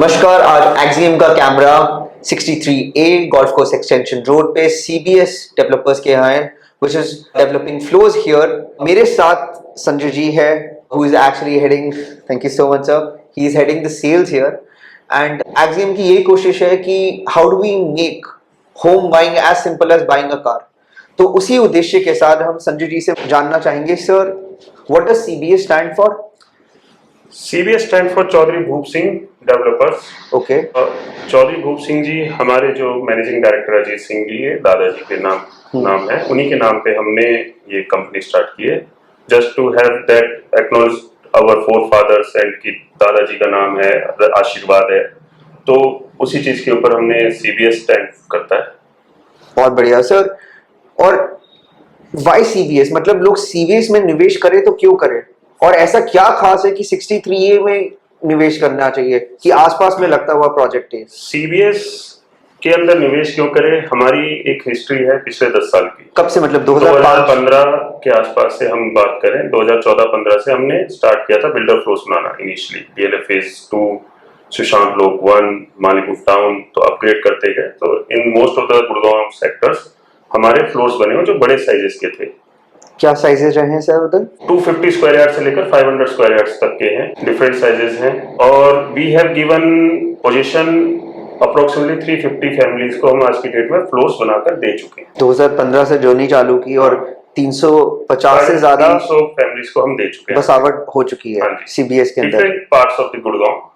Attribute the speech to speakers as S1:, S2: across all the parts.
S1: नमस्कार। आज एक्सियम का camera 63A golf course extension road पे CBS डेवलपर्स के यहाँ है, which is developing floors here। मेरे साथ संजय जी है, who is actually heading, thank you so much sir, he is heading the sales here। and axiom की ये कोशिश है कि how do we make home buying as simple as buying a car। तो उसी उद्देश्य के साथ हम संजय जी से जानना चाहेंगे, sir what does CBS stand for?
S2: CBS stand for Chaudhary Bhoop Singh developers.
S1: Okay.
S2: Chaudhary Bhoop Singh ji हमारे जो मैनेजिंग डायरेक्टर अजीत सिंह जी है, दादाजी के नाम है, उन्हीं के नाम पे हमने ये कंपनी स्टार्ट की है। Just to have that acknowledge our four fathers and कि दादाजी का नाम है, आशीर्वाद है, तो उसी चीज के ऊपर हमने CBS स्टैंड करता है।
S1: बहुत बढ़िया सर। और वाई CBS, मतलब लोग CBS में निवेश करें तो क्यों करें, और ऐसा क्या खास है कि 63A में निवेश करना चाहिए कि आसपास में लगता हुआ प्रोजेक्ट है?
S2: CBS के अंदर निवेश क्यों करें? हमारी एक हिस्ट्री है पिछले 10 साल की।
S1: कब से, मतलब 2015
S2: के आसपास से हम बात करें, 2014-15 से हमने स्टार्ट किया था बिल्डर फ्लोर्स बनाना। इनिशियली DLF फेज 2, सुशांत लोक 1, मालीपुर टाउन, तो अपग्रेड करते गए। तो in most of the Gurgaon sectors हमारे फ्लोर्स बने हुए जो बड़े साइजेस के थे।
S1: क्या साइजेस रहे हैं सर उधर?
S2: 250 स्क्वायर यार्ड से लेकर 500 स्क्वायर यार्ड तक के हैं, डिफरेंट साइजेस हैं। और we have given position approximately 350 families को हम आज की डेट में फ्लोर्स बनाकर दे चुके हैं।
S1: 2015 से जर्नी चालू की और 350 से ज्यादा
S2: 300 फैमिलीज को हम दे चुके हैं,
S1: बसावट हो चुकी है CBS के अंदर,
S2: different parts of the Gurgaon.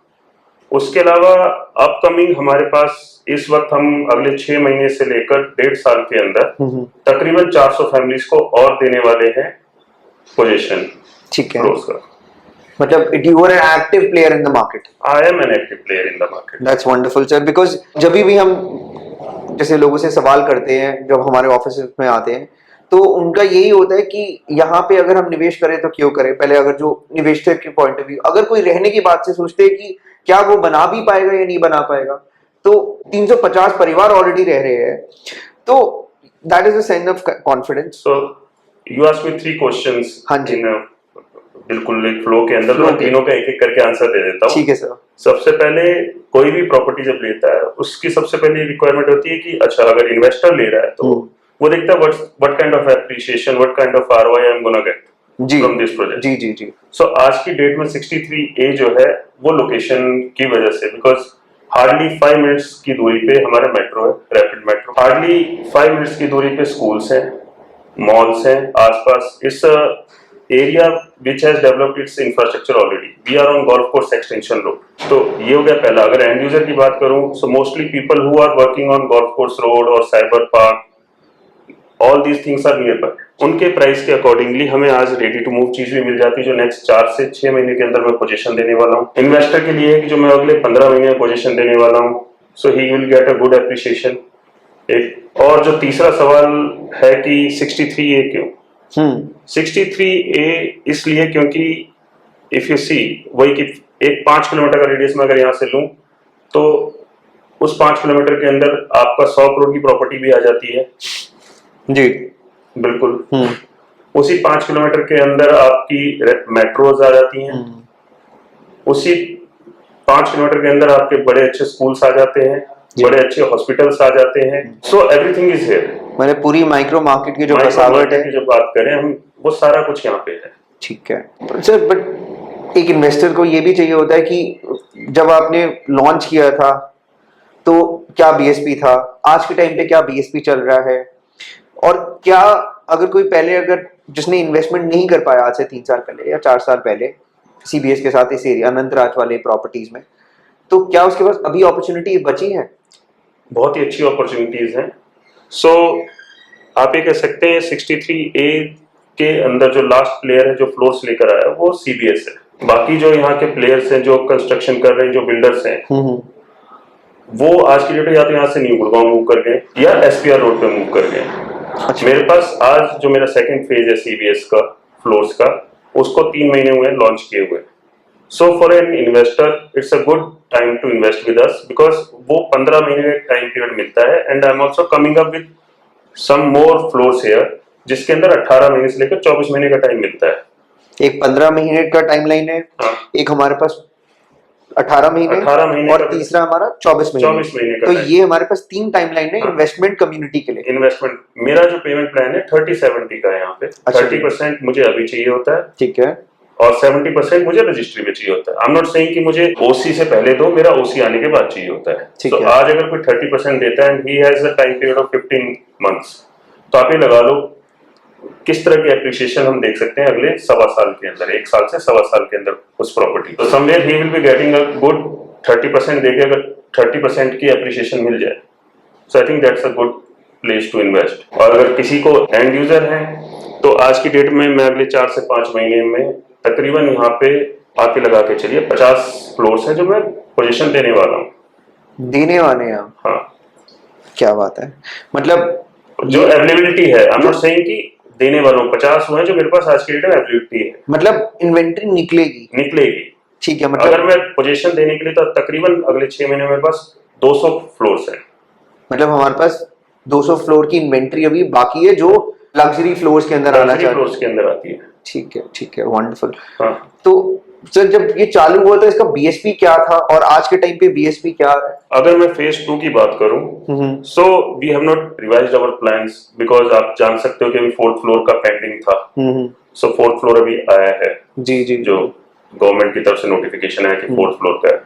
S2: उसके अलावा अपकमिंग हमारे पास इस वक्त हम अगले 6 महीने से लेकर 1.5 साल के अंदर तकरीबन 400 फैमिलीज को और देने वाले हैं पोजीशन।
S1: ठीक है,
S2: का
S1: मतलब you are an active player in the market।
S2: I am an active player in the market।
S1: That's wonderful sir, because जब भी हम जैसे लोगों से सवाल करते हैं, जब हमारे ऑफिस में आते हैं, तो उनका यही होता है कि यहाँ पे अगर हम निवेश करें तो क्यों करें। पहले अगर जो निवेशक के पॉइंट ऑफ व्यू, अगर कोई रहने की बात से सोचते हैं कि क्या वो बना भी पाएगा या नहीं बना पाएगा, तो 350 परिवार ऑलरेडी रह रहे हैं, तो that is a sign of confidence.
S2: So you asked me 3 questions.
S1: हाँ जी,
S2: बिल्कुल एक फ्लो के अंदर मैं तीनों का एक-एक करके आंसर दे देता हूँ।
S1: ठीक है सर।
S2: सबसे पहले कोई भी प्रॉपर्टी जब लेता है, उसकी सबसे पहले रिक्वायरमेंट होती है कि अच्छा अगर इन्वेस्टर ले रहा है तो वो देखता है what kind of appreciation, what kind of ROI I am gonna get from this project.
S1: जी जी जी।
S2: सो आज की डेट में 63A जो है वो लोकेशन की वजह से, बिकॉज हार्डली 5 मिनट्स की दूरी पे हमारा मेट्रो है, रैपिड मेट्रो, हार्डली 5 मिनट्स की दूरी पे स्कूल्स हैं, मॉल्स हैं आसपास। इस area which has developed its infrastructure already. We are on golf course extension road. तो ये हो गया पहला। अगर एंड यूजर की बात करूं, so mostly people who are working on golf course road और cyber park, all these things are nearby. उनके प्राइस के अकॉर्डिंगली हमें आज रेडी टू मूव चीज भी मिल जाती है, जो नेक्स्ट 4 से 6 महीने के अंदर मैं पोजीशन देने वाला हूँ। इन्वेस्टर के लिए है कि जो मैं अगले 15 महीने में पोजीशन देने वाला हूँ, so he will get a good appreciation. एक और जो तीसरा सवाल है कि 63A क्यों? 63A इसलिए क्योंकि इफ यू सी, वही कि एक 5 किलोमीटर का रेडियस में अगर यहाँ से लूं तो उस 5 किलोमीटर के अंदर आपका 100 करोड़ की प्रॉपर्टी भी आ जाती है
S1: जी,
S2: बिल्कुल। उसी 5 किलोमीटर के अंदर आपकी मेट्रोज आ जाती हैं, उसी 5 किलोमीटर के अंदर आपके बड़े अच्छे स्कूल्स आ जाते हैं, बड़े अच्छे हॉस्पिटल्स आ जाते हैं। So everything is here.
S1: मैंने पूरी माइक्रो मार्केट की जो बसावट है,
S2: जो बात करें हम, वो सारा कुछ यहाँ पे है। ठीक
S1: है सर। बट एक इन्वेस्टर को ये भी चाहिए होता है कि जब आपने लॉन्च किया था तो क्या BSP था, आज के टाइम पे क्या BSP चल रहा है, और क्या अगर कोई पहले अगर जिसने इन्वेस्टमेंट नहीं कर पाया आज से 3 साल पहले या 4 साल पहले CBS के साथ इस एरिया अनंतराज वाले प्रॉपर्टीज में, तो क्या उसके पास अभी अपॉर्चुनिटी बची है? बहुत
S2: ही अच्छी अपॉर्चुनिटीज हैं। सो आप ये कह सकते हैं 63A के अंदर जो लास्ट प्लेयर है जो फ्लोर्स लेकर आया वो CBS है। बाकी जो यहाँ के प्लेयर्स हैं जो कंस्ट्रक्शन कर रहे हैं, जो बिल्डर्स हैं, वो आज की डेट में या तो यहाँ से न्यू गुड़गांव मूव कर गए या SPR रोड पे मूव कर गए। अच्छा। मेरे पास आज जो मेरा सेकंड फेज है CBS का फ्लोर्स का, उसको 3 महीने हुए लॉन्च किए हुए। So for an investor it's a good time to invest with us, because वो 15 महीने टाइम पीरियड मिलता है। And I am also coming up with some more floors here, जिसके अंदर 18 महीने से लेकर 24 महीने का टाइम मिलता है।
S1: एक 15 महीने का टाइमलाइन है, एक हमारे पास 18 महीने
S2: 18 महीने
S1: और
S2: का-
S1: तीसरा हमारा 24 महीने
S2: 24 महीने का
S1: तो
S2: time।
S1: ये हमारे पास 3 टाइमलाइन है
S2: हाँ।
S1: इन्वेस्टमेंट कम्युनिटी के लिए।
S2: इन्वेस्टमेंट मेरा जो पेमेंट प्लान है 30-70 का है यहाँ पे।
S1: अच्छा जी।
S2: 30% मुझे अभी चाहिए होता है
S1: ठीक है,
S2: और 70% मुझे रजिस्ट्री में चाहिए होता है। आई एम नॉट सेइंग कि मुझे ओसी से पहले दो, मेरा ओसी आने के बाद चाहिए होता है।
S1: ठीक
S2: तो
S1: है।
S2: आज अगर कोई 30% देता है and he has a time period of 15 months, तो आप ये लगा लो किस तरह की एप्रिसिएशन हम देख सकते हैं अगले 1.25 साल के अंदर, 1 साल से 1.25 साल के अंदर उस प्रॉपर्टी। तो somewhere he will be getting a good 30% देके अगर 30% की एप्रिसिएशन मिल जाए, so I think that's a good place to invest. और अगर किसी को एंड यूजर है तो आज की डेट में मैं अगले 4 से 5 महीने में तकरीबन यहाँ पे आप ही लगा के चलिए 50 फ्लोर्स हैं जो मैं पोजीशन देने वाला हूँ।
S1: देने वाले हैं आप?
S2: हाँ,
S1: क्या बात है, मतलब
S2: जो अवेलेबिलिटी है, आई एम नॉट सेइंग कि देने वाला हूँ, 50 हुए हैं जो मेरे पास आज की डेट में अवेलेबिलिटी है,
S1: मतलब इन्वेंट्री निकलेगी।
S2: निकलेगी।
S1: ठीक है,
S2: अगर
S1: मतलब
S2: मैं पोजीशन देने के लिए तो तकरीबन अगले 6 महीने में मेरे पास 200 फ्लोर्स हैं।
S1: मतलब हमारे पास 200 फ्लोर की इन्वेंट्री अभी बाकी है जो लग्जरी फ्लोर्स के अंदर आना
S2: लग्जरी
S1: चाहिए।
S2: फ्लोर्स के अंदर आती है।
S1: ठीक है, वंडरफुल।
S2: हाँ,
S1: तो सर जब ये चालू हुआ था इसका बीएसपी क्या था और आज के टाइम पे बीएसपी क्या है?
S2: अगर मैं फेज 2 की बात करूं, so we have not revised our plans because आप जान सकते हो कि अभी 4th फ्लोर का पेंडिंग था। सो 4th फ्लोर अभी आया है,
S1: जी
S2: जो गवर्नमेंट की तरफ से नोटिफिकेशन है कि 4th फ्लोर का है।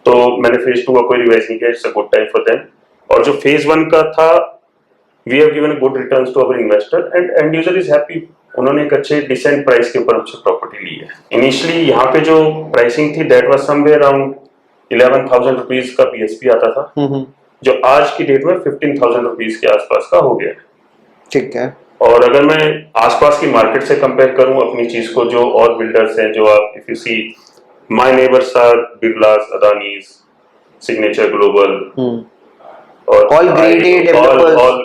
S2: तो मैंने फेज 2 का कोई रिवाइज नहीं किया, it's a good time for them. और जो फेज 1 का था, we have given good returns to our investor and and user is happy. उन्होंने एक अच्छे डिसेंट प्राइस के ऊपर हमसे प्रॉपर्टी ली है। इनिशियली यहाँ पे जो प्राइसिंग थी that was somewhere around 11,000 rupees का बीएसपी आता था, जो आज की डेट में 15,000 रुपीज के आसपास का हो गया है।
S1: ठीक है।
S2: और अगर मैं आसपास की मार्केट से कंपेयर करूं अपनी चीज को, जो और बिल्डर्स हैं, जो आप if you see my neighbours are Birlas, Adanis, Signature Global और
S1: All grade A developers.
S2: all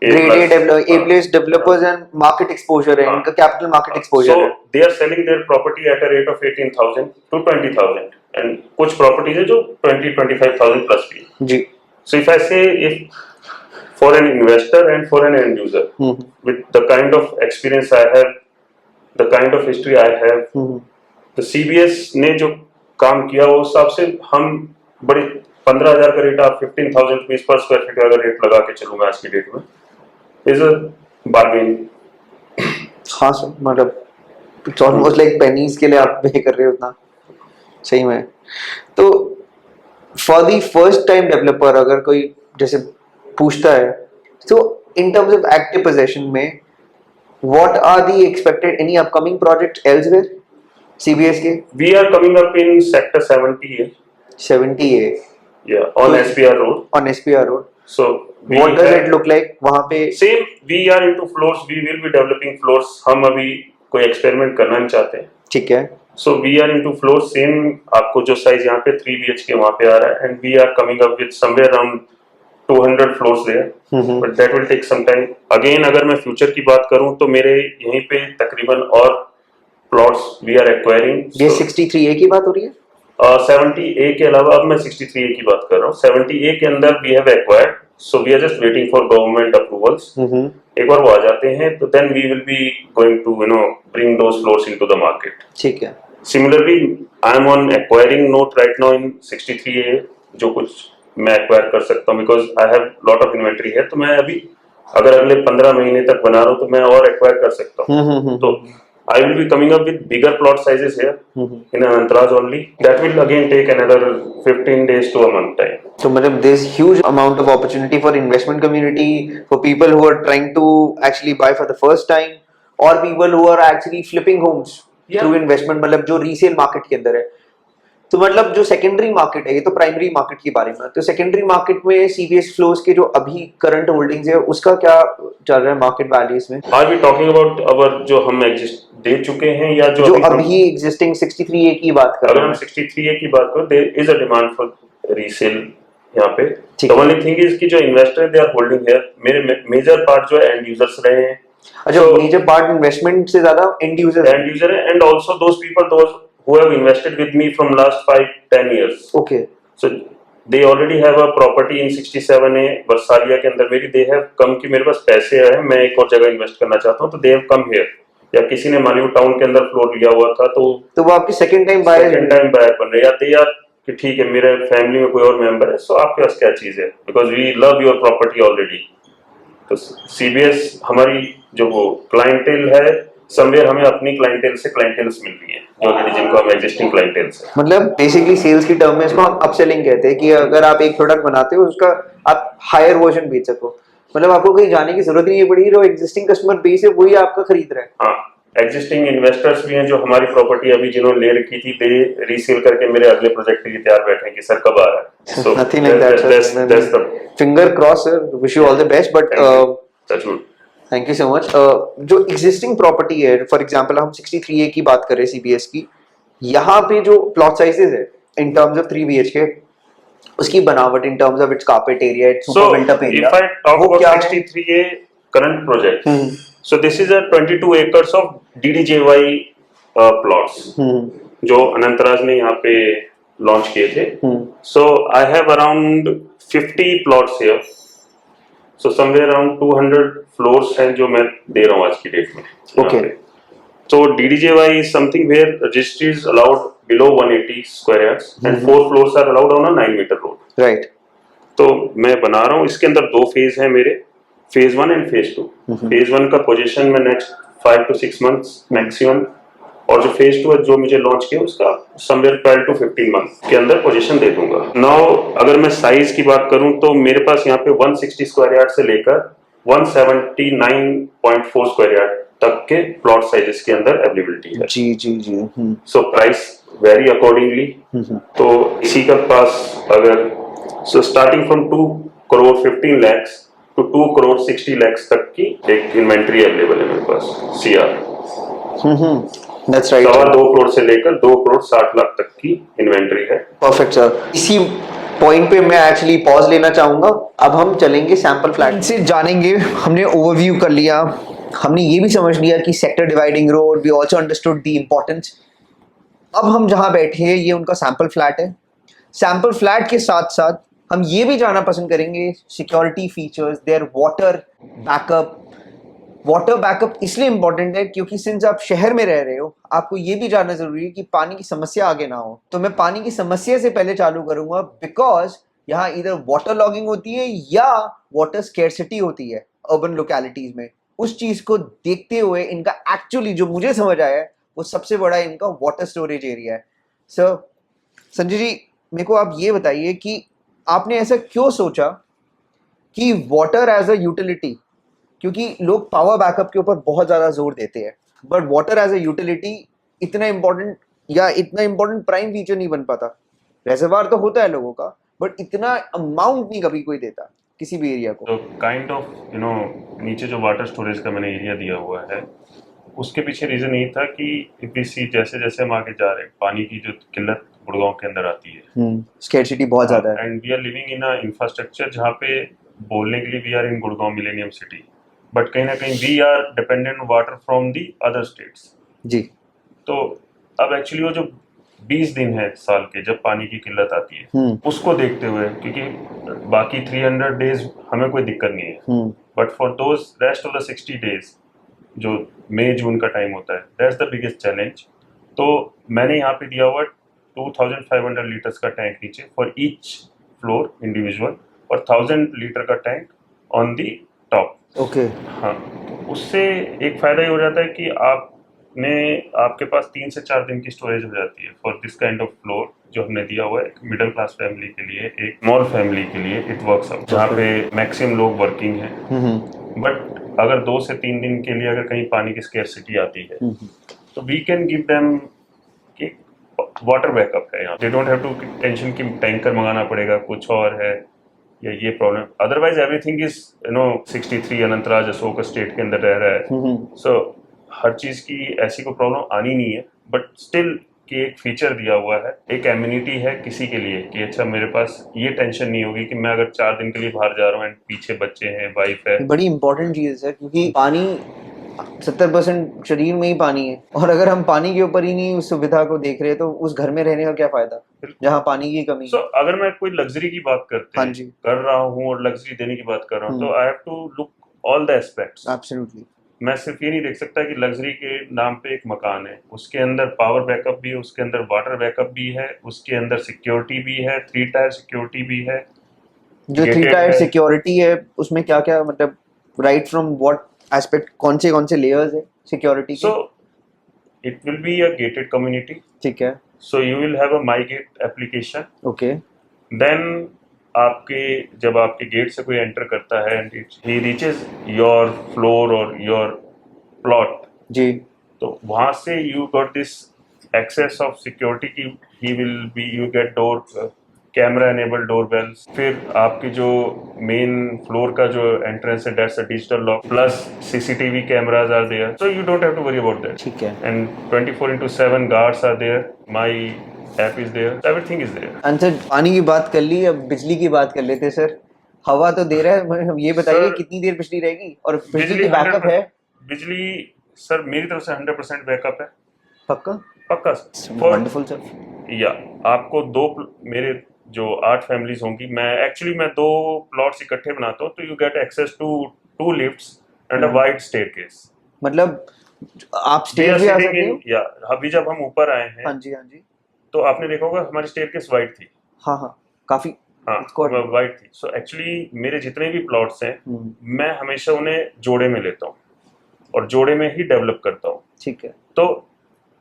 S1: grade A plus developers and market exposure है, इनका कैपिटल मार्केट एक्सपोजर है।
S2: they are selling their property at a rate of 18,000 to 20,000 and कुछ properties है जो 20-25,000 plus भी।
S1: जी।
S2: So if I say, if for an investor and for an end user, with the kind of experience I have, the kind of history I have, तो CBS ने जो काम किया वो हिसाब से हम बड़ी 15,000 का रेट, आप 15,000 रुपीज पर स्क्वायर फीट का अगर रेट लगा के चलूंगा आज की डेट में, इज अ बार्गेन।
S1: हाँ सर, मतलब इट्स ऑलमोस्ट लाइक पेनीज के लिए आप पे कर रहे हो उतना, सही में। तो for the first time developer अगर कोई जैसे पूछता है, तो in terms of active position में what are the expected any upcoming project elsewhere CBS के?
S2: We are coming up in sector 70A
S1: 70A
S2: on SPR road.
S1: on SPR road.
S2: So
S1: What does it look like वहाँ पे?
S2: Same, we are into floors, we will be developing floors. हम अभी कोई experiment करना नहीं चाहते।
S1: ठीक है।
S2: So we are into floors, same आपको जो साइज यहाँ पे 3 BHK वहाँ पे आ रहा है, and we are coming up with somewhere around 200 floors there, but that will take some time. Again अगर मैं फ्यूचर की बात करूँ तो मेरे यहीं पे तकरीबन और प्लॉट्स वी आर एक्वायरिंग।
S1: ये 63A की बात हो रही है?
S2: 70A के अलावा अब मैं 63A की बात कर रहा हूँ। 70A के अंदर we have acquired, so we are just waiting for government approvals. एक बार वो आ जाते हैं तो then we will be going to bring those floors into the market.
S1: ठीक है।
S2: Similarly I am on acquiring not right now in 63A, जो कुछ मैं एक्वायर कर सकता हूँ because I have lot of inventory है। तो मैं अभी अगर अगले 15 महीने तक बना रहा हूँ तो मैं और एक्वायर कर सकता हूँ। तो I will be coming up with bigger plot sizes here in Anantraz only. That will again take another 15 days to a month time.
S1: So मतलब there's huge amount of opportunity for investment community, for people who are trying to actually buy for the first time, or people who are actually flipping homes through investment, मतलब जो resale market के अंदर है। तो मतलब जो secondary market है, ये तो प्राइमरी मार्केट के बारे में, तो सेकेंडरी मार्केट में सीबीएस फ्लोर्स के जो अभी करंट होल्डिंग्स है उसका क्या चल रहा है मार्केट वैल्यू इसमें?
S2: Are we talking about our जो हम दे चुके हैं या जो
S1: अभी एग्जिस्टिंग 63A की बात कर
S2: अगर
S1: रहे हैं?
S2: हम 63A की बात करें, there is a demand for resale यहाँ पे। The only thing is कि जो इन्वेस्टर है they are holding here, मेरे मेजर पार्ट जो है एंड यूजर्स रहे हैं।
S1: अच्छा, मेजर पार्ट इन्वेस्टमेंट से ज्यादा एंड यूजर
S2: है, and also those people who have invested with me from last 5-10 years.
S1: Okay.
S2: So they already have a property in 67A वर्सालिया के अंदर मेरी, they have come कि मेरे पास पैसे हैं, मैं एक और जगह इन्वेस्ट करना चाहता हूँ, तो they have come here। या किसी ने मानियो टाउन के अंदर फ्लोर लिया हुआ था तो
S1: वो आपकी सेकंड टाइम बायर
S2: बन रहे, या they are कि ठीक है मेरे फैमिली में कोई और मेंबर है, सो आपके पास क्या चीज है, because we love your property already. तो सीबीएस हमारी जो वो क्लाइंटेल है, समवेयर हमें अपनी क्लाइंटेल से क्लाइंटेल्स मिल रही है ऑलरेडी, जिनको हम एग्जिस्टिंग क्लाइंटेल्स है।
S1: मतलब बेसिकली सेल्स की टर्म में इसको हम अपसेलिंग कहते हैं कि अगर आप एक प्रोडक्ट बनाते हो उसका आप हायर वर्जन बेच सको, मतलब आपको कहीं जाने की जरूरत नहीं पड़ी, जो एग्जिस्टिंग कस्टमर बेस है वही आपका खरीद रहा है।
S2: हाँ, एग्जिस्टिंग इन्वेस्टर्स भी हैं जो हमारी प्रॉपर्टी अभी जिन्होंने ले रखी थी, दे रीसेल करके मेरे अगले प्रोजेक्ट के लिए तैयार बैठे हैं कि सर कब आ रहा है। So
S1: nothing like that
S2: that's the
S1: finger cross sir, wish you all the best, but
S2: touch wood.
S1: Thank you so much. जो एग्जिस्टिंग प्रॉपर्टी है, फॉर एग्जांपल हम 63A की बात करें सीबीएस की, यहाँ पे जो प्लॉट साइजेस है इन टर्म्स ऑफ 3 BHK, उसकी बनावट इन terms of its carpet area, it's
S2: So
S1: super built up area,
S2: if I talk
S1: वो
S2: about
S1: क्या है?
S2: 63A current project,
S1: hmm
S2: so this is a 22 acres of DDJY plots जो अनंतराज ने यहाँ पे लॉन्च किए थे। So I have around 50 plots here. So somewhere around 200 floors हैं जो मैं दे रहा हूँ आज की डेट में यहाँ
S1: Okay.
S2: पे। So DDJY is something where registry is allowed below 180 square yards and 4 floors are allowed on a 9-meter road.
S1: Right.
S2: तो मैं बना रहा हूँ, इसके अंदर 2 फेज है मेरे, फेज 1 एंड फेज 2। फेज 1 का पोजीशन में नेक्स्ट 5 to 6 months मैक्सिमम, और जो फेज 2 है जो मुझे लॉन्च किया उसका समवेयर 12 to 15 months के अंदर पोजीशन दे दूंगा। नाउ अगर मैं साइज की बात करूं तो मेरे पास यहाँ पे 160 स्क्वायर यार्ड से लेकर 179.4 स्क्वायर यार्ड तक के प्लॉट साइजेस के अंदर अवेलेबिलिटी है।
S1: जी जी जी।
S2: So price very accordingly. तो इसी का पास अगर so starting from 2 crore 15 lakhs to 2 crore 60 lakhs तक की एक इन्वेंट्री अवेलेबल है मेरे पास सीआर।
S1: That's right.
S2: 2.25 करोड़ से लेकर 2 करोड़ 60 लाख तक की इन्वेंट्री है।
S1: Perfect sir. इसी पॉइंट पे मैं एक्चुअली पॉज लेना चाहूंगा। अब हम चलेंगे सैंपल फ्लैट से जानेंगे। हमने ओवरव्यू कर लिया, हमने ये भी समझ लिया कि sector dividing road, we also understood the importance. अब हम जहां बैठे हैं ये उनका सैंपल फ्लैट है। सैंपल फ्लैट के साथ साथ हम ये भी जानना पसंद करेंगे security features, there water backup. Water backup इसलिए इंपॉर्टेंट है क्योंकि सिंस आप शहर में रह रहे हो, आपको ये भी जानना जरूरी है कि पानी की समस्या आगे ना हो। तो मैं पानी की समस्या से पहले चालू करूंगा, बिकॉज यहाँ इधर वाटर लॉगिंग होती है या वाटर स्केर्सिटी होती है अर्बन लोकेलिटीज में। उस चीज को देखते हुए इनका एक्चुअली जो मुझे समझ आया है वो सबसे बड़ा इनका वाटर स्टोरेज एरिया है। सर संजय जी, मेरे को आप ये बताइए कि आपने ऐसा क्यों सोचा कि वाटर एज अ यूटिलिटी, क्योंकि लोग पावर बैकअप के ऊपर बहुत ज़्यादा जोर देते हैं, but water as a utility इतना इम्पोर्टेंट प्राइम फीचर नहीं बन पाता। रेजर्वायर तो होता है लोगों का, बट इतना अमाउंट नहीं कभी कोई देता किसी भी एरिया को।
S2: तो काइंड ऑफ नीचे जो वाटर स्टोरेज का मैंने एरिया दिया हुआ है उसके पीछे रीजन यही था कि इपीसी जैसे जैसे हम आगे जा रहे हैं पानी की जो किल्लत गुड़गांव के अंदर आती है,
S1: स्केर्सिटी बहुत ज़्यादा है,
S2: and we are living in a infrastructure जहाँ पे बोलने के लिए we are in Gurgaon millennium city, but कहीं ना कहीं we are dependent water from the other states
S1: जी।
S2: तो अब एक्चुअली वो जो 20 दिन है साल के जब पानी की किल्लत आती है उसको देखते हुए, क्योंकि बाकी 300 डेज हमें कोई दिक्कत नहीं है, but for those rest of the 60 days जो मई जून का टाइम होता है, दैट्स द बिगेस्ट चैलेंज। तो मैंने यहाँ पे दिया हुआ 2500 लीटर्स का टैंक नीचे फॉर ईच फ्लोर इंडिविजुअल और 1000 लीटर का tank on the top.
S1: Okay.
S2: हाँ, उससे एक फायदा ये हो जाता है कि आपके पास 3 से 4 दिन की स्टोरेज हो जाती है for this kind of floor जो हमने दिया हुआ है एक मिडिल क्लास फैमिली के लिए, एक स्मॉल फैमिली के लिए इट वर्क्स आउट, जहाँ पे मैक्सिमम लोग वर्किंग हैं। बट अगर 2 से 3 दिन के लिए अगर कहीं पानी की स्केर्सिटी आती है तो वी कैन गिव देम कि वाटर बैकअप है यहाँ, they don't have to tension कि टैंकर मंगाना पड़ेगा कुछ और है या ये problem. Otherwise everything is 63 Anantraj Ashok estate के अंदर रह रहा है, सो हर चीज की ऐसी कोई प्रॉब्लम आनी नहीं है, बट स्टिल कि एक फीचर दिया हुआ है, एक एम्यूनिटी है किसी के लिए कि अच्छा मेरे पास ये टेंशन नहीं होगी कि मैं अगर 4 दिन के लिए बाहर जा रहा हूँ एंड पीछे बच्चे हैं, वाइफ है।
S1: बड़ी इंपॉर्टेंट चीज है क्योंकि पानी 70% शरीर में ही पानी है, और अगर हम पानी के ऊपर ही नहीं उस सुविधा को देख रहे तो उस घर में रहने का क्या फायदा जहाँ पानी की कमी
S2: है। अगर मैं कोई लग्जरी की बात
S1: हाँ जी
S2: कर रहा हूँ और लग्जरी देने की बात कर रहा हूँ तो I have to look all the aspects.
S1: Absolutely.
S2: मैं सिर्फ ये नहीं देख सकता कि लग्जरी के नाम पे एक मकान है, उसके अंदर पावर बैकअप भी है, उसके अंदर वाटर बैकअप भी है, उसके अंदर सिक्योरिटी भी है, 3 टायर सिक्योरिटी भी है,
S1: जो 3
S2: गेटेड
S1: टायर
S2: है।
S1: सिक्योरिटी है उसमें क्या क्या मतलब राइट फ्रॉम व्हाट एस्पेक्ट, कौन से लेयर्स है सिक्योरिटी
S2: सो
S1: के?
S2: It will be a gated community,
S1: ठीक है,
S2: so you will have a my gate application.
S1: Okay,
S2: then आपके जब आपके गेट से कोई एंटर करता है and he reaches your floor और योर प्लॉट,
S1: जी,
S2: तो वहां से you got this access of security की he will be you gate door camera enable door bells, फिर आपकी जो मेन फ्लोर का जो एंट्रेंस है that's a digital lock plus CCTV cameras are there, so you don't have to worry about that.
S1: ठीक है।
S2: And 24/7 guards are there, my app is there, everything is there.
S1: Answer पानी की बात कर ली, अब बिजली की बात कर लेते हैं सर। हवा तो दे रहा है, मगर ये बताइए
S2: सर
S1: कितनी देर बिजली रहेगी और बिजली
S2: बिजली
S1: की बैकअप
S2: 100
S1: है?
S2: बिजली सर मेरी तरफ से 100% बैकअप है,
S1: पक्का?
S2: पक्का फॉर
S1: वंडरफुल सर।
S2: या आपको मेरे जो 8 फैमिलीज होंगी, मैं 2 प्लॉट्स इकट्ठे बनाता हूँ, तो you get access to 2 lifts and a wide staircase.
S1: मतलब आप
S2: वी आर
S1: स्टेज भी आ
S2: सिटिंग
S1: सकते
S2: इन
S1: हो?
S2: या अभी जब हम ऊपर आए हैं
S1: हाँ जी, हाँ जी।
S2: तो आपने देखा होगा हमारी स्टेयरकेस वाइड थी।
S1: हाँ हाँ, काफी।
S2: हाँ
S1: It's got-
S2: वाइड थी। सो एक्चुअली मेरे जितने भी प्लॉट्स हैं
S1: हम्म,
S2: मैं हमेशा उन्हें जोड़े में लेता हूँ और जोड़े में ही डेवलप करता हूँ।
S1: ठीक है।
S2: तो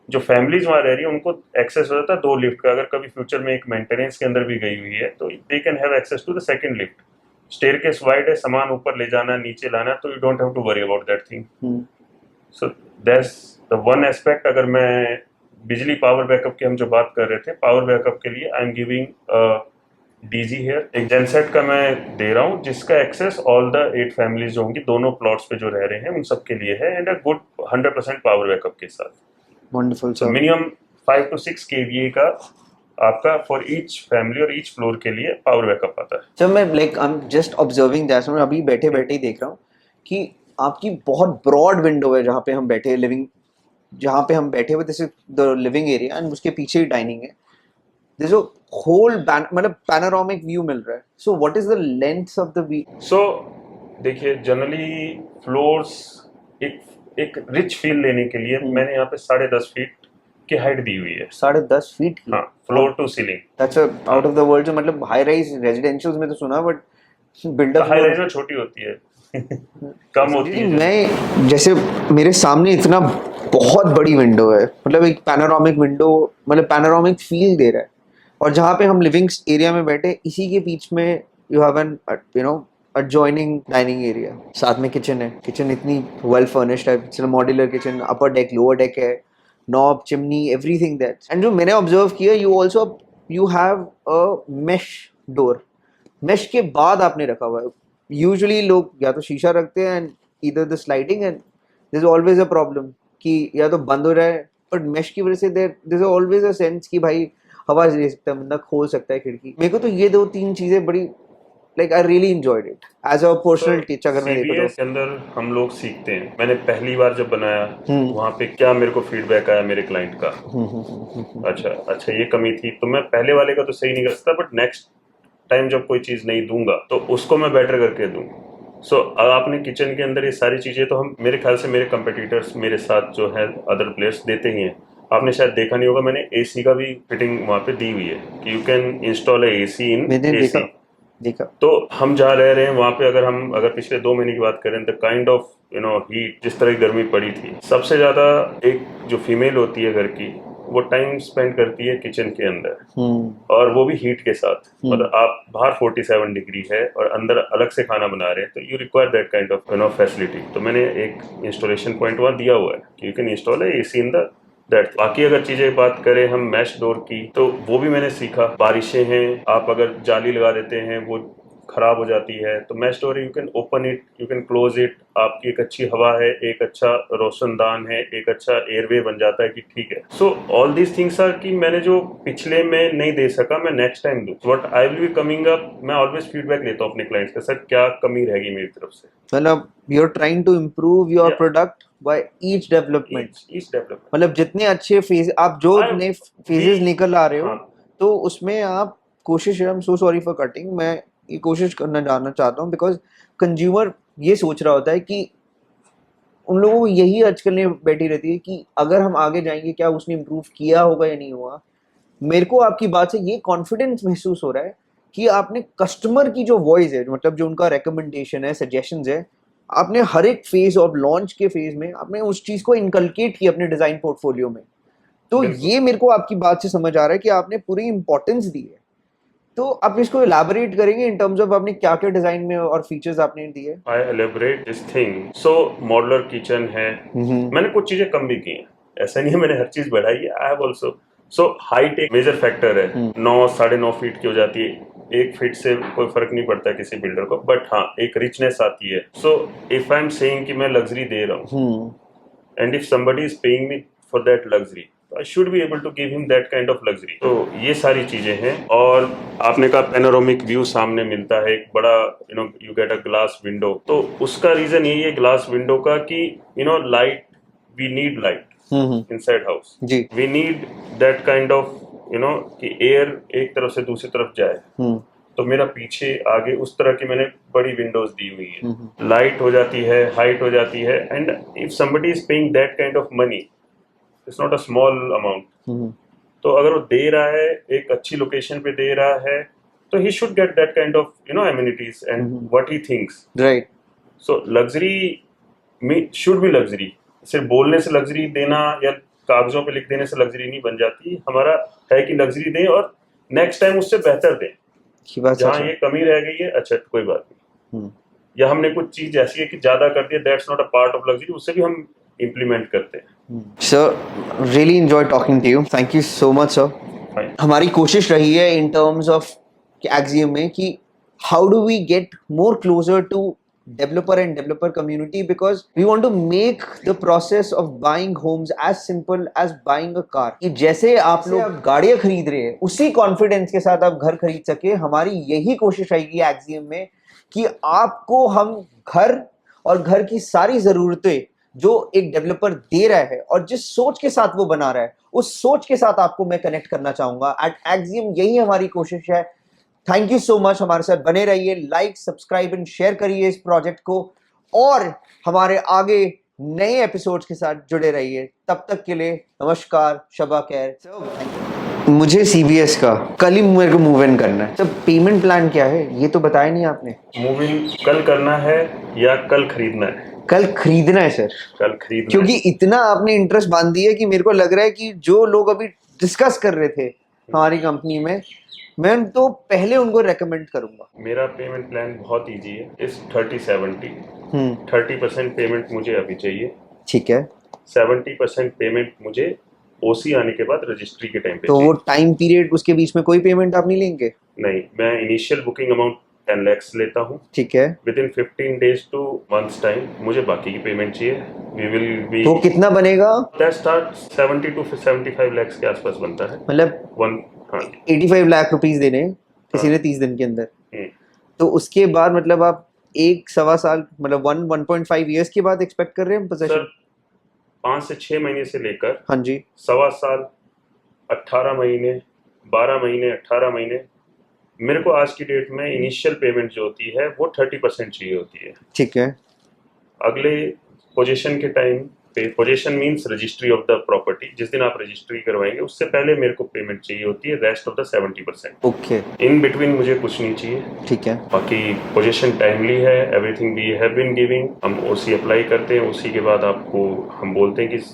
S2: जो फैमिलीज वहाँ रह रही है उनको एक्सेस हो जाता है 2 लिफ्ट का, अगर कभी फ्यूचर में एक मेंटेनेंस के अंदर भी गई हुई है तो they can have access to the second lift. Staircase wide है, सामान ऊपर ले जाना नीचे लाना, तो you don't have to worry about that thing.
S1: Hmm,
S2: so that's the one aspect. अगर मैं बिजली पावर बैकअप की हम जो बात कर रहे थे, पावर बैकअप के लिए I am giving DG here, एक जेनसेट का मैं दे रहा हूँ जिसका एक्सेस ऑल द 8 फैमिलीज जो होंगी दोनों प्लॉट्स पे जो रह रहे हैं उन सब के लिए है, and a good 100% power backup के साथ।
S1: Wonderful
S2: so
S1: sir.
S2: Minimum 5 to 6 kVA का आपका फॉर ईच फैमिली और ईच फ्लोर के लिए पावर बैकअप आता है।
S1: सर मैं like I am just observing that, मैं अभी बैठे बैठे ही देख रहा हूँ कि आपकी बहुत ब्रॉड विंडो है जहाँ पे हम बैठे लिविंग, जहाँ पे हम बैठे हुए, this is the living area and उसके पीछे ही डाइनिंग है। दिस होल मतलब पैनोरामिक व्यू मिल रहा है। So what is the length of the view?
S2: So देखिए जनरली फ्लोर्स एक एक रिच फील लेने के लिए मैंने यहाँ पे 10.5 फीट की हाइट दी हुई है।
S1: 10.5 फीट की?
S2: हाँ, floor to ceiling.
S1: That's out of the world. जो मतलब हाई राइज रेजिडेंशियल्स में तो सुना, बट बिल्डअप
S2: हाई राइज में छोटी होती है कम होती है।
S1: मैं जैसे मेरे सामने इतना बहुत बड़ी विंडो है, मतलब एक पैनोरामिक विंडो, मतलब पैनोरामिक फील दे रहा है। और जहाँ पे हम लिविंग एरिया में बैठे, इसी के बीच में you have an adjoining dining area, साथ में किचन है। किचन इतनी वेल फर्निश्ड है, modular kitchen, upper deck lower deck है, knob chimney everything that. And जो मैंने ऑब्जर्व किया, you have a mesh door. Mesh के बाद आपने रखा हुआ है। यूजुअली लोग या तो शीशा रखते हैं एंड इधर the sliding, and there is always a problem कि या तो बंद हो रहा है, बट मेश की वजह से there is always a sense कि भाई हवा ले सकता है बंदा, खोल सकता है खिड़की। मेरे को तो ये 2-3 चीजें बड़ी like I really enjoyed it as a personal teach, अगर मैं देखूँ
S2: सीबीएस के
S1: तो।
S2: अंदर हम लोग सीखते हैं। मैंने पहली बार जब बनाया
S1: हम्म।
S2: वहाँ पे क्या मेरे को फीडबैक आया मेरे क्लाइंट का, अच्छा अच्छा ये कमी थी, तो मैं पहले वाले का तो सही नहीं कर सकता, बट नेक्स्ट टाइम जब कोई चीज नहीं दूंगा तो उसको मैं बेटर करके दूं। सो आपने किचन के अंदर ये सारी चीजें तो हम मेरे ख्याल से मेरे कंपटीटर्स मेरे साथ जो है अदर प्लेयर्स देते ही हैं। आपने शायद देखा नहीं होगा, मैंने एसी का भी फिटिंग वहाँ पे दी हुई है कि यू कैन इंस्टॉल एसी इन
S1: मैंने
S2: एसी।
S1: देखा।
S2: तो हम जहाँ रह रहे हैं वहाँ पे अगर पिछले 2 महीने की बात करें, द काइंड ऑफ हीट, जिस तरह की गर्मी पड़ी थी, सबसे ज्यादा एक जो फीमेल होती है घर की, वो टाइम स्पेंड करती है किचन के अंदर, और वो भी हीट के साथ। मतलब आप बाहर 47 डिग्री है और अंदर अलग से खाना बना रहे हैं, तो you require that kind of facility. तो मैंने एक इंस्टॉलेशन पॉइंट वहाँ दिया हुआ है कि यू कैन इंस्टॉल है एसी इन द दैट। बाकी अगर चीजें बात करें हम मैश डोर की, तो वो भी मैंने सीखा। बारिशें हैं, आप अगर जाली लगा देते हैं वो खराब हो जाती है, तो mash door you can open it, you can close it, आपकी एक अच्छी हवा है, एक अच्छा रोशनदान है, एक अच्छा एयरवे बन जाता है कि ठीक है। So all these things are कि मैंने जो पिछले में नहीं दे सका मैं नेक्स्ट टाइम दूं। What I will be coming up, मैं ऑलवेज फीडबैक लेता हूँ अपने क्लाइंट्स का, सर क्या कमी रहेगी मेरी तरफ से।
S1: मतलब you are trying to improve your
S2: Yeah.
S1: Product by each development.
S2: Each development,
S1: मतलब जितने अच्छे फेज आप जो नए फेजेस निकल आ रहे हो,
S2: हाँ,
S1: तो उसमें आप कोशिश, I am so sorry for cutting, मैं ये कोशिश करना जानना चाहता हूँ, बिकॉज कंज्यूमर ये सोच रहा होता है कि उन लोगों को यही आजकल बैठी रहती है कि अगर हम आगे जाएंगे क्या उसने इम्प्रूव किया होगा या नहीं हुआ। मेरे को आपकी बात से ये कॉन्फिडेंस महसूस हो रहा है कि आपने कस्टमर की जो वॉइस है, मतलब जो उनका रिकमेंडेशन है, सजेशंस है, आपने हर एक फेज ऑफ लॉन्च के फेज में आपने उस चीज को इनकलकेट किया अपने डिजाइन पोर्टफोलियो में। तो
S2: बिल्कुल।
S1: ये मेरे को आपकी बात से समझ आ रहा है कि आपने पूरी इंपॉर्टेंस दी है। तो आप इसको इलाबोरेट करेंगे इन टर्म्स ऑफ आपने क्या क्या डिजाइन में और फीचर्स आपने दिए?
S2: I elaborate this thing. So modular kitchen है, मैंने कुछ चीजें कम भी की हैं, ऐसा नहीं है मैंने हर चीज बढ़ाई है। I have also, so height एक मेजर फैक्टर है। 9 साढ़े 9 फीट की हो जाती है, 1 फीट से कोई फर्क नहीं पड़ता किसी बिल्डर को, बट हाँ एक रिचनेस आती है। So if I am saying कि मैं लग्जरी दे रहा हूँ, and if somebody is paying me for that luxury, I should be able to give him that kind of luxury। तो ये सारी चीजें हैं। और आपने कहा पैनोरामिक व्यू सामने मिलता है, एक बड़ा you get a glass window. तो उसका रीजन यही है ग्लास विंडो का कि light, we need light inside house
S1: जी।
S2: We need that kind of कि एयर एक तरफ से दूसरी तरफ जाए। तो मेरा पीछे आगे उस तरह की मैंने बड़ी विंडोज दी हुई है, लाइट हो जाती है, हाइट हो जाती है। And if somebody is paying that kind of money, it's not a small amount। तो अगर वो दे रहा है, एक अच्छी लोकेशन पे दे रहा है, तो he should get that kind of amenities and what he thinks।
S1: Right.
S2: So luxury should be luxury। सिर्फ बोलने से लग्जरी देना या कागजों पे लिख देने से लग्जरी नहीं बन जाती। हमारा है कि लग्जरी दें और नेक्स्ट टाइम उससे बेहतर दें।
S1: की बात
S2: जहाँ
S1: सच है।
S2: ये कमी रह गई है, अच्छा कोई बात नहीं, या हमने कुछ चीज ऐसी है कि ज्यादा कर दिया, that's not a part of luxury, उससे भी हम इम्प्लीमेंट करते हैं।
S1: Sir really enjoy talking to you, thank you so much sir.
S2: Fine।
S1: हमारी कोशिश रही है इन टर्म्स ऑफ एक्सियम में कि how do we get more closer to developer and developer community, because we want to make the process of buying homes as simple as buying a car। कि जैसे आप लोग गाड़ियां खरीद रहे हैं उसी कॉन्फिडेंस के साथ आप घर खरीद सके। हमारी यही कोशिश रहेगी एक्सियम में कि आपको हम घर और घर की सारी जरूरतें जो एक डेवलपर दे रहा है और जिस सोच के साथ वो बना रहा है उस सोच के साथ आपको मैं कनेक्ट करना चाहूंगा एट एक्सियम। यही हमारी कोशिश है। थैंक यू सो मच, हमारे साथ बने रहिए, लाइक सब्सक्राइब एंड शेयर करिए इस प्रोजेक्ट को और हमारे आगे नए एपिसोड्स के साथ जुड़े रहिए। तब तक के लिए नमस्कार, शबा खैर। मुझे सीबीएस का कल ही मेरे को मूव इन करना है। तो पेमेंट प्लान क्या है ये तो बताया नहीं आपने।
S2: मूव इन कल करना है या कल खरीदना है?
S1: कल खरीदना है सर।
S2: कल खरीदना
S1: क्योंकि
S2: है।
S1: इतना आपने इंटरेस्ट बांध दिया कि मेरे को लग रहा है कि जो लोग अभी डिस्कस कर रहे थे हमारी कंपनी में, मैं तो पहले उनको रेकमेंड करूंगा।
S2: मेरा पेमेंट प्लान बहुत इजी है, इस 30-70। 30% पेमेंट मुझे अभी चाहिए,
S1: ठीक है।
S2: 70% पेमेंट मुझे ओसी आने के बाद रजिस्ट्री के टाइम पे
S1: तो वो
S2: चाहिए।
S1: टाइम पीरियड उसके बीच में कोई पेमेंट आप नहीं लेंगे?
S2: नहीं, मैं इनिशियल बुकिंग अमाउंट 10 lakhs लेता हूँ।
S1: ठीक है।
S2: With in 15 days to months time मुझे बाकी की पेमेंट चाहिए। वी विल बी,
S1: तो कितना बनेगा?
S2: दैट स्टार्ट 70 to 75 lakhs के आसपास बनता है।
S1: मतलब
S2: वन, हाँ
S1: 85 लाख रुपीस देने हैं किसी ने 30 दिन के अंदर। तो उसके बाद मतलब आप 1-1.25 साल मतलब 1.5 ईयर्स के बाद एक्सपेक्ट कर रहे हैं
S2: सर
S1: पोजीशन?
S2: 5 से 6 महीने से लेकर
S1: हाँ जी।
S2: 1.25 साल, 18 महीने, 12 महीने, 18 महीने। मेरे को आज की डेट में इनिशियल पेमेंट जो होती है वो 30% चाहिए होती है।
S1: ठीक है।
S2: अगले पोजीशन के टाइम पे, position means registry of the property, जिस दिन आप रजिस्ट्री करवाएंगे उससे पहले मेरे को पेमेंट चाहिए होती है, rest of the 70%।
S1: Okay.
S2: In between मुझे कुछ नहीं चाहिए।
S1: ठीक है।
S2: बाकी पोजीशन टाइमली है, everything we have been giving. हम ओसी अप्लाई करते हैं, ओसी के बाद आपको हम बोलते हैं कि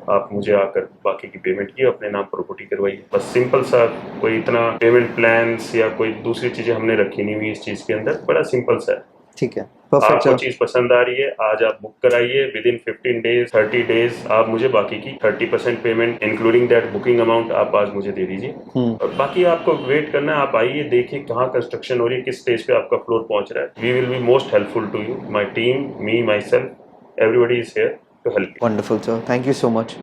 S2: आप मुझे आकर बाकी की पेमेंट की अपने नाम प्रॉपर्टी करवाइए। बस सिंपल सा, कोई इतना पेमेंट प्लान्स या कोई दूसरी चीजें हमने रखी नहीं हुई इस चीज के अंदर, बड़ा सिंपल सा है।
S1: ठीक है, परफेक्ट
S2: आपको
S1: सर।
S2: चीज पसंद आ रही है, आज आप बुक कराइए, विद इन 15 days 30 days आप मुझे बाकी की 30% payment including that booking amount आप आज मुझे दे दीजिए। और बाकी आपको वेट करना है। आप आइए, देखिए कहाँ कंस्ट्रक्शन हो रही है, किस स्टेज पे आपका फ्लोर पहुंच रहा है। We will be most helpful to you, my team, me, myself, everybody is here to help you.
S1: Wonderful sir, thank you so much.